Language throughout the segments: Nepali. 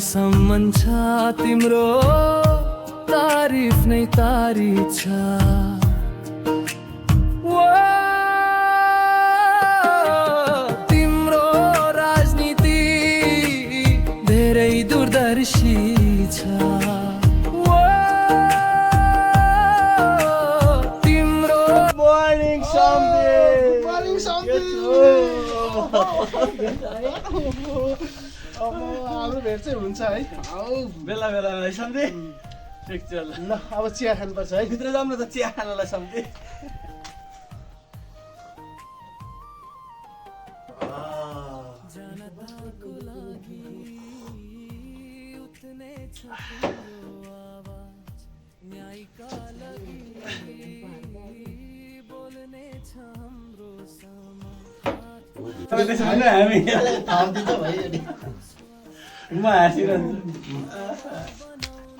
सम्मान छ तिम्रो तारिफ नै तारिफ छ तिम्रो राजनीति धेरै दूरदर्शी छ तिम्रो मर्निङ सम्धि अब हाम्रो भेट चाहिँ हुन्छ है बेला बेलामा है सम्धि ठिक छ ल अब चिया खानुपर्छ है भित्र जाऊँ न त चिया खानलाई सम्धि हामी म हाँसिरहन्छु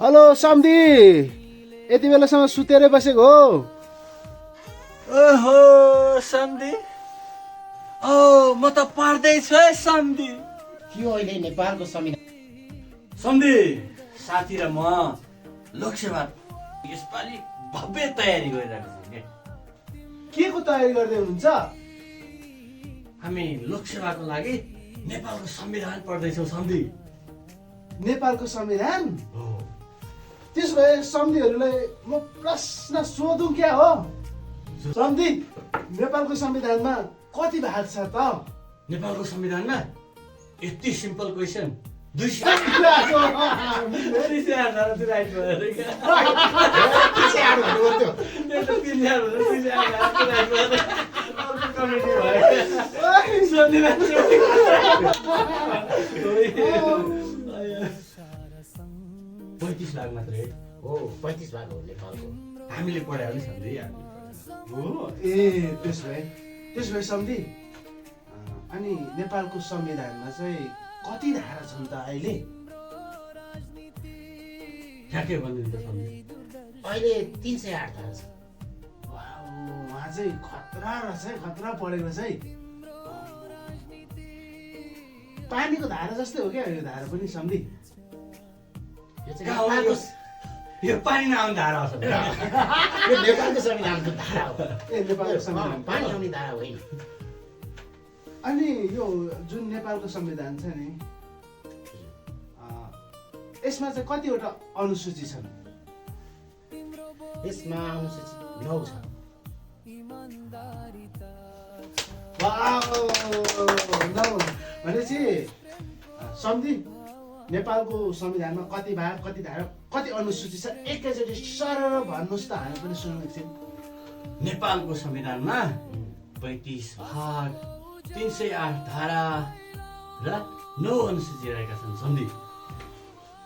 हेलो सम्धि यति बेलासम्म सुतेरै बसेको हो ओहो सम्धि ओ म त पढ्दैछु है सम्धि के हो अहिले नेपालको संविधान सम्धि साथी र म लोकसेवा यसपालि भव्य तयारी गरिरहेको छौँ के को तयारी गर्दै हुनुहुन्छ हामी लोकसेवाको लागि नेपालको संविधान पढ्दैछौँ सम्धि नेपालको संविधान त्यसो भए सम्धिहरूलाई म प्रश्न सोधौँ क्या हो सम्धि नेपालको संविधानमा कति भाग छ त नेपालको संविधानमा यति सिम्पल क्वेसन 2 35 लाख मात्रै हो 35 भाग हो नेपालको हामीले पढायो नि सम्धि हो ए त्यसो भए सम्धि अनि नेपालको संविधानमा चाहिँ कति धारा छन् त अहिले ठ्याक्कै भनिदिनु त सम्धि अहिले 308 धारा छ उहाँ चाहिँ खतरा रहेछ है खतरा पढेको छ है पानीको धारा जस्तै हो क्या यो धारा पनि सम्धि यो चाहिँ नेपालको यो पानी नआउने धारा हो यो नेपालको संविधानको धारा हो ए नेपालको संविधान पानी आउने धारा होइन अनि यो जुन नेपालको संविधान छ नि यसमा चाहिँ कतिवटा अनुसूची छन् यसमा अनुसूची 9 छ भनेपछि सम्धि नेपालको संविधानमा कति भाग कति धारा कति अनुसूची छ एकैचोटि सरर भन्नुहोस् त हामी पनि सुन्नु एकछिन नेपालको संविधानमा 35 भाग 308 धारा र 9 अनुसूची रहेका छन् सम्धि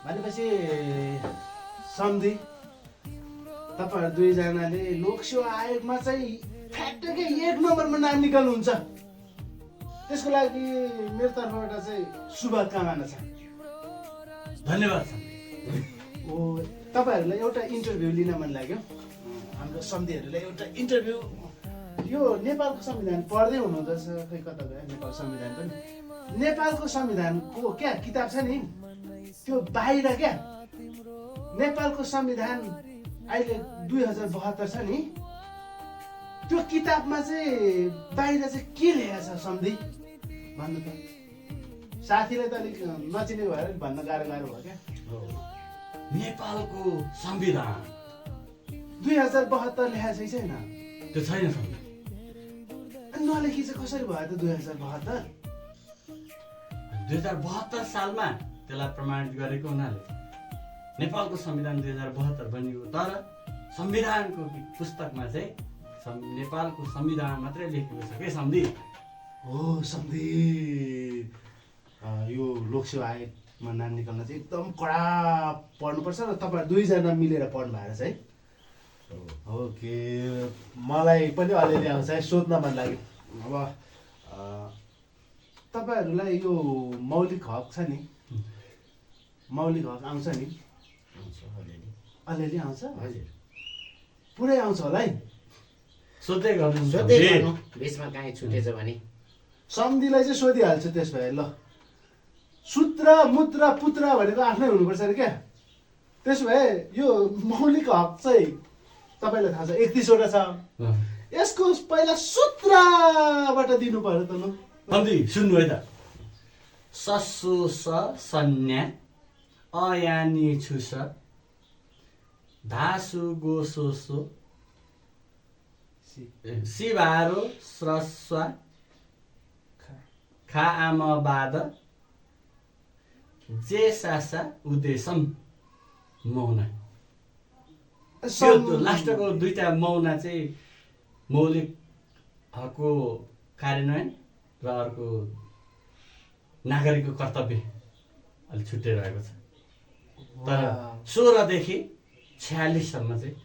भनेपछि सम्धि तपाईँहरू दुईजनाले लोकसेवा आयोगमा चाहिँ ठ्याक्कै 1 नम्बरमा नाम निकाल्नुहुन्छ त्यसको लागि मेरो तर्फबाट चाहिँ शुभकामना छ धन्यवाद सम्धि ओ तपाईँहरूलाई एउटा इन्टरभ्यू लिन मन लाग्यो हाम्रो सम्धिहरूलाई एउटा इन्टरभ्यू यो नेपालको संविधान पढ्दै हुनुहुँदछ खै कता गयो नेपाल संविधान पनि नेपालको संविधानको क्या किताब छ नि त्यो बाहिर क्या नेपालको संविधान अहिले 2072 छ नि त्यो किताबमा चाहिँ बाहिर चाहिँ के लेखेको छ सम्धि भन्नु त साथीले त अलिक नचिनेको भएर भन्न गाह्रो भयो क्या नेपालको संविधान 2072 लेखेको छ छैन त्यो छैन सम्धि नलेखी चाहिँ कसरी भयो त 2072 सालमा त्यसलाई प्रमाणित गरेको हुनाले नेपालको संविधान 2072 बनियो तर संविधानको पुस्तकमा चाहिँ नेपालको संविधान मात्रै लेखेको छ के सम्धि हो सम्धि यो लोकसेवा आयोगमा नाम निकाल्न चाहिँ एकदम कडा पढ्नुपर्छ र तपाईहरु दुईजना मिलेर पढ्नु भएको छ है ओके मलाई पनि अलिअलि आउँछ है सोध्न मन लाग्यो अब तपाईहरुलाई यो मौलिक हक छ नि मौलिक हक आउँछ नि अलिअलि आउँछ हजुर पुरै आउँछ होला है सोध्दै गर्नु बेसमा काहीँ छुटेछ भने सम्धिलाई चाहिँ सोधिहाल्छु त्यस भए ल सूत्र मुत्र पुत्र भनेको आफ्नै हुनुपर्छ अरे क्या। त्यसो भए यो मौलिक हक चाहिँ तपाईँलाई थाहा छ 31वटा छ। यसको पहिला सूत्रबाट दिनु पर्यो त ल। सम्धि सुन्नु है त। ससो स सन्या अयानी छुस धासु गोसो सो सिभारो स्रस्वा खा आम बाद जे सासा उद्देशम मौना। त्यो लास्टको दुईटा मौना चाहिँ मौलिक हकको कार्यान्वयन र अर्को नागरिकको कर्तव्य अलिक छुट्टै रहेको छ। तर 16 देखि 46 सम्म चाहिँ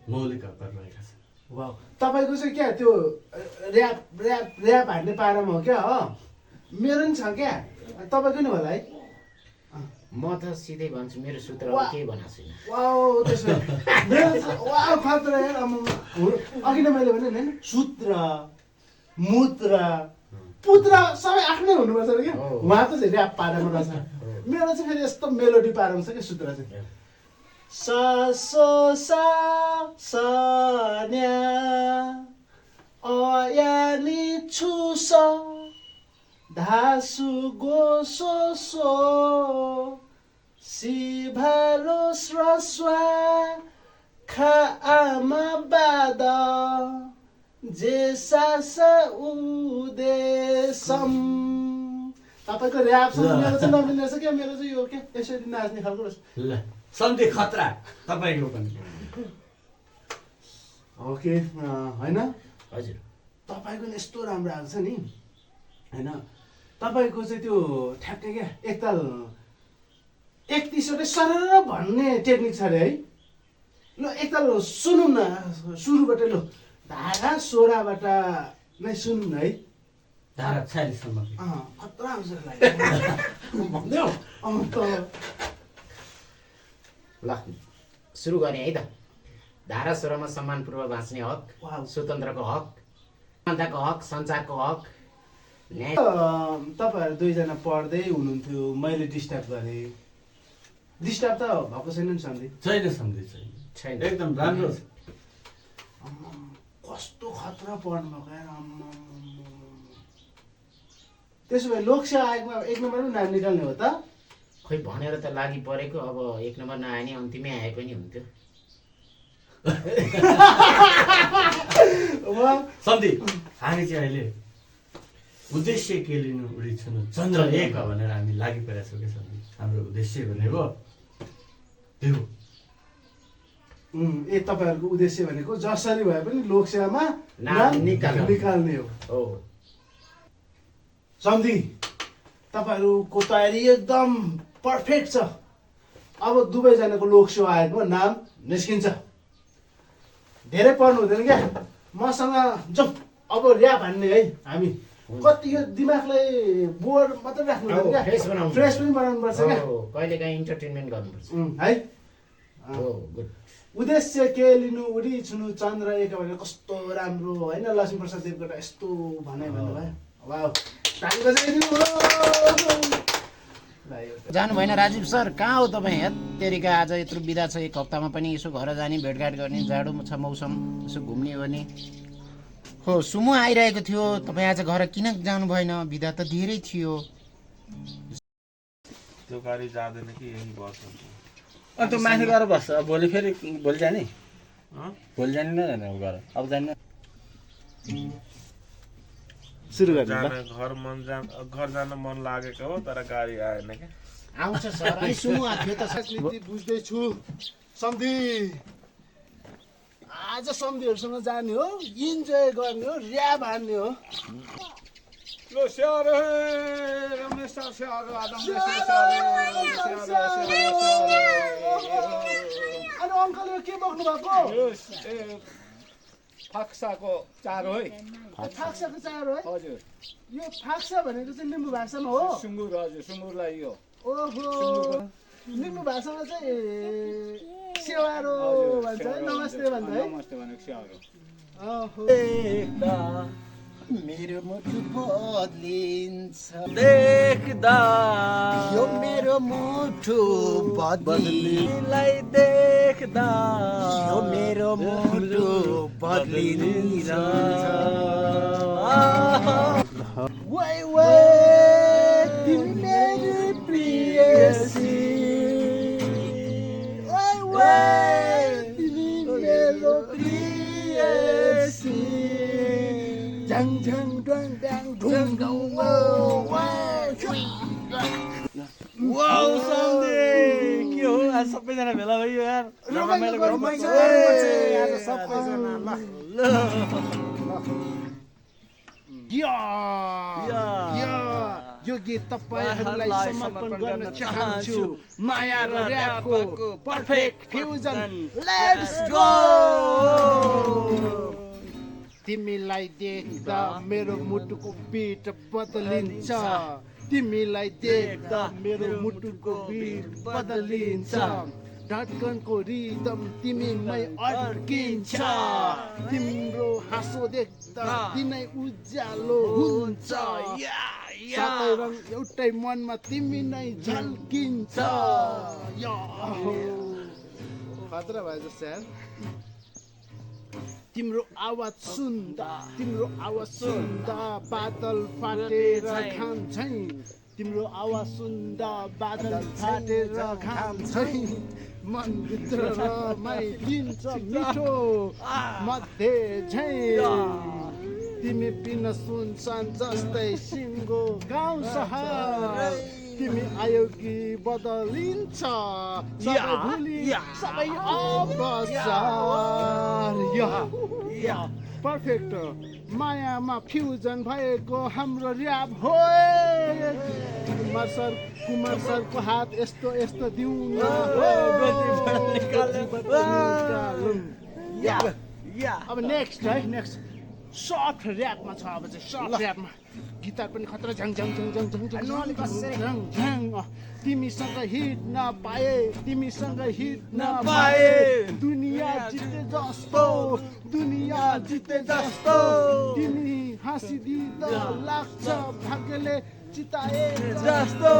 मौलिक हकहरू रहेका छन्। वाह, तपाईँको चाहिँ क्या त्यो ऱ्याप हान्ने पारामा हो क्या हो। मेरो नि छ क्या, तपाईँको नि होला है। म त सिधै भन्छु मेरो सूत्र केही भनेको छैन। वाउ, त्यसो वाउ खतरा यार। अघि नै मैले भने नि सूत्र मुत्र पुत्र सबै आफ्नै हुनुपर्छ अरे क्या। उहाँको चाहिँ ऱ्याप पारामा रहेछ। मेरो चाहिँ फेरि यस्तो मेलोडी पारामा छ क्या सूत्र चाहिँ। स सो सा स न्या अयानी छु स धासु गोसो सो सिभारो स्रस्वा खा आमा बाद जे सासा उदेशम। तपाईँको ऱ्याप मेरो चाहिँ नमिल्ने रहेछ क्या। मेरो चाहिँ यो के यसरी नाच्ने खालको रहेछ। ल सन्धि खतरा तपाईँको पनि। ओके होइन हजुर, तपाईँको नि यस्तो राम्रो आएको छ नि होइन। तपाईँको चाहिँ त्यो ठ्याक्कै क्या एकताल 31वटै सरर भन्ने टेक्निक छ अरे है। ल एकताल सुनौँ न सुरुबाटै। ल धारा 16बाट नै सुनौँ न है। धारा 46 सम्म खतरा आउँछ लाग्यो। ल सुरु गर्ने है त। धारा 16मा सम्मानपूर्वक बाँच्ने हक, स्वतन्त्रको हक, समानताको हक, सञ्चारको हक, न्याय। तपाईँहरू दुईजना पढ्दै हुनुहुन्थ्यो, मैले डिस्टर्ब गरेँ। डिस्टर्ब त भएको छैन नि सन्धि? छैन सन्धि, छैन, एकदम राम्रो छ। कस्तो खतरा पढ्नु भएको यार। त्यसो भए लोकसेवा आयोगमा 1 नम्बरमै नाम निकाल्ने हो त? खोइ भनेर त लागि परेको। अब 1 नम्बर नआए नि अन्तिमै आए पनि हुन्थ्यो। सन्धि हामी चाहिँ अहिले उद्देश्य के लिनु उडी छुनु चन्द्र एक भनेर हामी लागि परेका छौँ क्या सन्धि। हाम्रो उद्देश्य भनेको त्यो। ए तपाईँहरूको उद्देश्य भनेको जसरी भए पनि लोकसेवामा नाम निकाल्ने हो। सन्धि तपाईँहरूको तयारी एकदम पर्फेक्ट छ। अब दुवैजनाको लोकसेवा आयोगमा नाम निस्किन्छ। धेरै पढ्नु हुँदैन क्या। मसँग जाउँ अब ऱ्याप हान्ने है हामी। कति यो दिमागलाई बोर्ड मात्रै राख्नु हुँदैन क्या, फ्रेस पनि बनाउनु पर्छ क्या। कहिलेकाहीँ इन्टरटेनमेन्ट गर्नुपर्छ है। गुड। उद्देश्य के लिनु उडी छुनु चन्द्र एक भनेर कस्तो राम्रो होइन। लक्ष्मीप्रसाद देवकोटा यस्तो भनाइ भन्नुभयो। वाह, ताली बजाइदिनु। जानु भएन राजीव सर? कहाँ हो तपाईँ? हेत्तेरिका आज यत्रो बिदा छ। 1 हप्तामा पनि यसो घर जाने, भेटघाट गर्ने, जाडो छ मौसम, यसो घुम्ने भने। हो सुमो आइरहेको थियो। तपाईँ आज घर किन जानु भएन? बिदा त धेरै थियो। त्यो गाडी जाँदैन कि यही बस हुन्छ। अनि त माथि गएर बस्छ। भोलि फेरि भोलि जाने, भोलि जाने न जाने घर? अब जाने सुरु गर्ने घर जान मन लागेको हो तर गाडी आएन क्या। आउँछ सर। अनि सुमो आएको थियो त। राजनीति बुझ्दैछु सन्धि। आज सन्धिहरूसँग जाने हो, इन्जोय गर्ने हो, ऱ्याप हान्ने हो। अनि अङ्कल यो के बोक्नु भएको? फाक्साको चारो है। फाक्साको चारो है? हजुर। यो फाक्सा भनेको चाहिँ लिम्बू भाषामा हो? सुँगुर, हजुर सुँगुरलाई यो। ओहो, लिम्बू भाषामा चाहिँ सेवारो भन्छ है, नमस्ते भन्छ है? नमस्ते भनेको सेवारो। ओहो, मेरो मुटु बदलिन्छ देख्दा यो मेरो मुटु बदलिलाई देख्दा यो मेरो मुटु बदलिन्छ वाइ वाइ तिमी मेरो प्रियसी वाइ वाइ तिमी मेरो प्रियसी झङ झङ ड्वाङ ड्वाङ ढुङ ढुङ वाउ सम्झे के हो आज सबैजना भेला भयो यार रमाइलो गर्नुपर्छ आज सबैजना ल यो गीत तपाईहरुलाई समर्पण गर्न चाहन्छु माया र र्यापको पर्फेक्ट फ्युजन लेट्स गो तिमीलाई देख्दा मेरो मुटुको बीट बदलिन्छ तिमीलाई देख्दा मेरो मुटुको बीट बदलिन्छ धड्कनको रिदम तिमीमै अड्किन्छ तिम्रो हाँसो देख्दा दिनै उज्यालो हुन्छ सातै रङ एउटै मनमा तिमी नै झल्किन्छ खतरा भयो स्यार तिम्रो आवाज सुन्दा बादल फाटेर घाम झैं तिम्रो आवाज सुन्दा बादल फाटेर घाम झैं मन भित्र रमाइदिन्छ मिठो मध्ये झैं तिमी बिना सुनसान जस्तै सिङ्गो गाउँ सहर तिमी आयो कि बदलिन्छ सबै भुली सबै अवसर पर्फेक्ट मायामा फ्युजन भएको हाम्रो र्याप हो कुमार सरको हात यस्तो यस्तो दिउँ न अब नेक्स्ट है नेक्स्ट सर्ट र्यापमा छ अब चाहिँ सर्ट र्यापमा गिटार पनि खतरा झङ झङ झङ झङ झङ झङ झङ झङ तिमीसँग हिट नपाए दुनियाँ जिते जस्तो तिमी हाँसिदिँदा लाग्छ भाग्यले चिताए जस्तो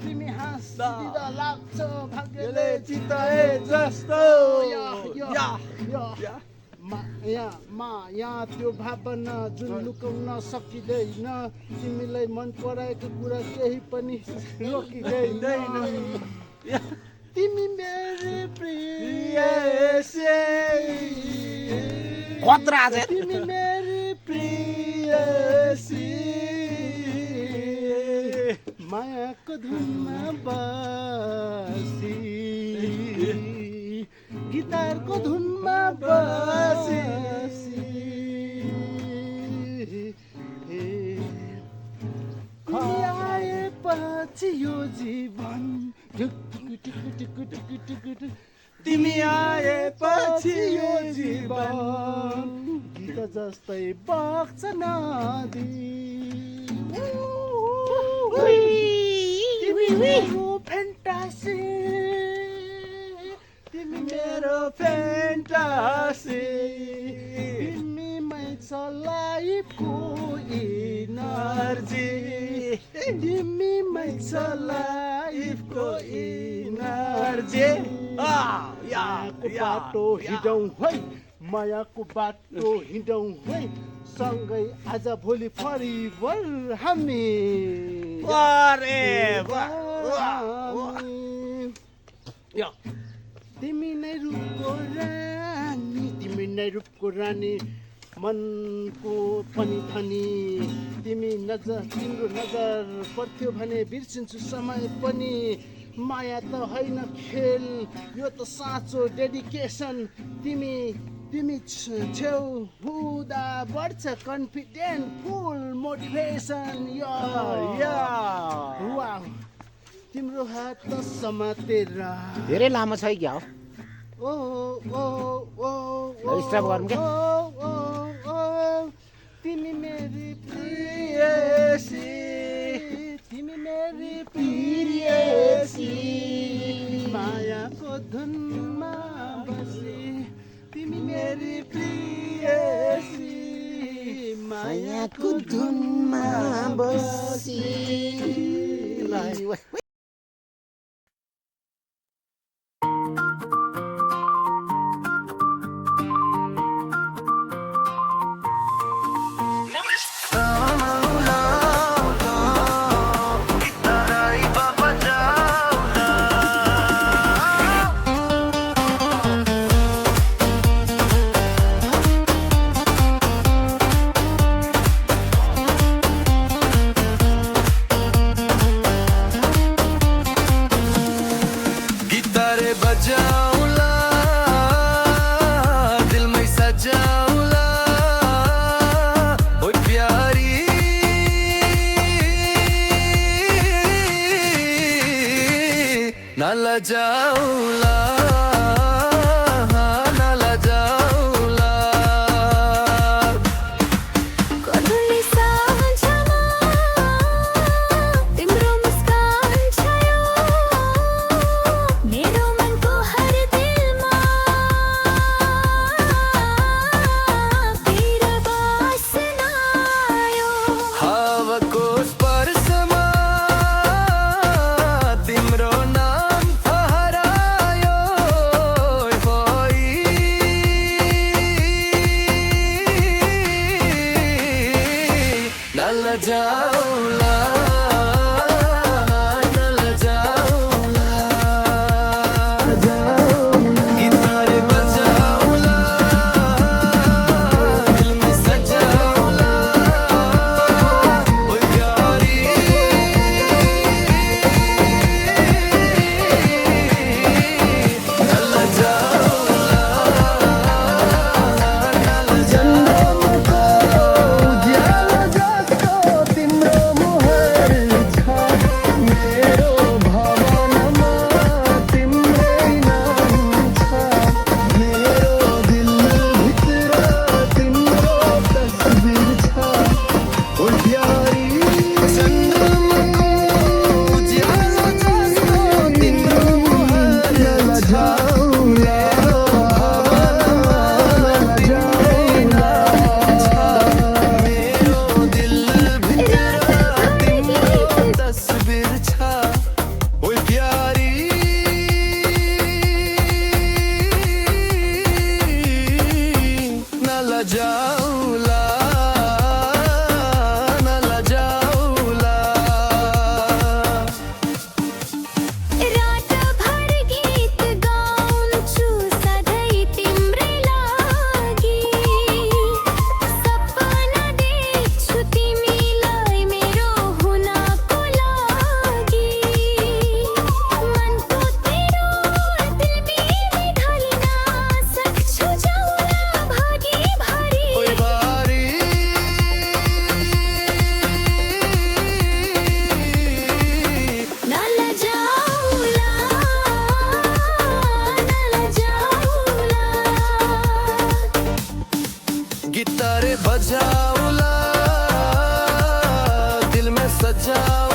तिमी हाँसिदिँदा लाग्छ भाग्यले चिताए जस्तो माया त्यो भावना जुन लुकाउन सकिँदैन तिमीलाई मन पराएको कुरा केही पनि रोकिँदैन तिमी मेरो प्रियसी तिमी मेरो प्रियसी मायाको धुनमा बसी गिटारको धुनमा बसी तिमी आएपछि यो जीवन तिमी आएपछि यो जीवन गीत जस्तै बग्छ नदी तिमी मेरो फ्यान्टासी तिमी मेरो फ्यान्टासी तिमीमै छ लाइफको इनर्जी तिमीमै छ लाइफको इनर्जी मायाको बाटो हिँडौँ है मायाको बाटो हिँडौँ है सँगै आज भोलि फरिबर हामी तिमी नै रूपको रानी मनको पनि धनी तिम्रो नजर पर्थ्यो भने बिर्सिन्छु समय पनि माया त होइन खेल यो त साँचो डेडिकेसन तिमी छेउ हुँदा बढ्छ कन्फिडेन्ट फुल मोटिभेसन तिम्रो हात समातेर धेरै लामो छ क्या हो स्टप गरौँ क्या तिमी मेरी प्रियसी मायाको धुनमा बसी तिमी मेरी प्रियसी मायाको को धुनमा बसी गिटारे बजाऊला दिल में सजाऊला ओ प्यारी ना लजाऊला ना लजाऊला कधुली साँझमा तिम्रो मुस्कान छायो मेरो मनको हर दिलमा तेरो बासना आयो हावाको स्पर्शमा तिम्रो नाम फहरायो भई न लजाऊला न लजाऊला गिटारे बजाऊला दिल में सजाऊला ओ प्यारी न लजाऊला न लजाऊला उज्यालो जस्तो तिम्रो मुहार छ मेरो भवनमा तिम्रै नाम छ मेरो दिलभित्र तिम्रो तस्बिर छ ओ प्यारी चन्द्रमाको उज्यालो जस्तो तिम्रो मुहार छ मेरो भवनमा तिम्रै नाम छ मेरो दिलभित्र तिम्रो तस्बिर छ ओ प्यारी न लजाऊला न लजाऊला रातभर गीत गाउँछु सधैँ तिम्रै लागि सपना देख्छु तिमीलाई मेरो हुनको लागि मनको तेरो दिलबिरी ढल्न सक्छु जाउला भागीभरि ओइ भारी न लजाउला गिटारे बजाऊला दिल में सजाऊला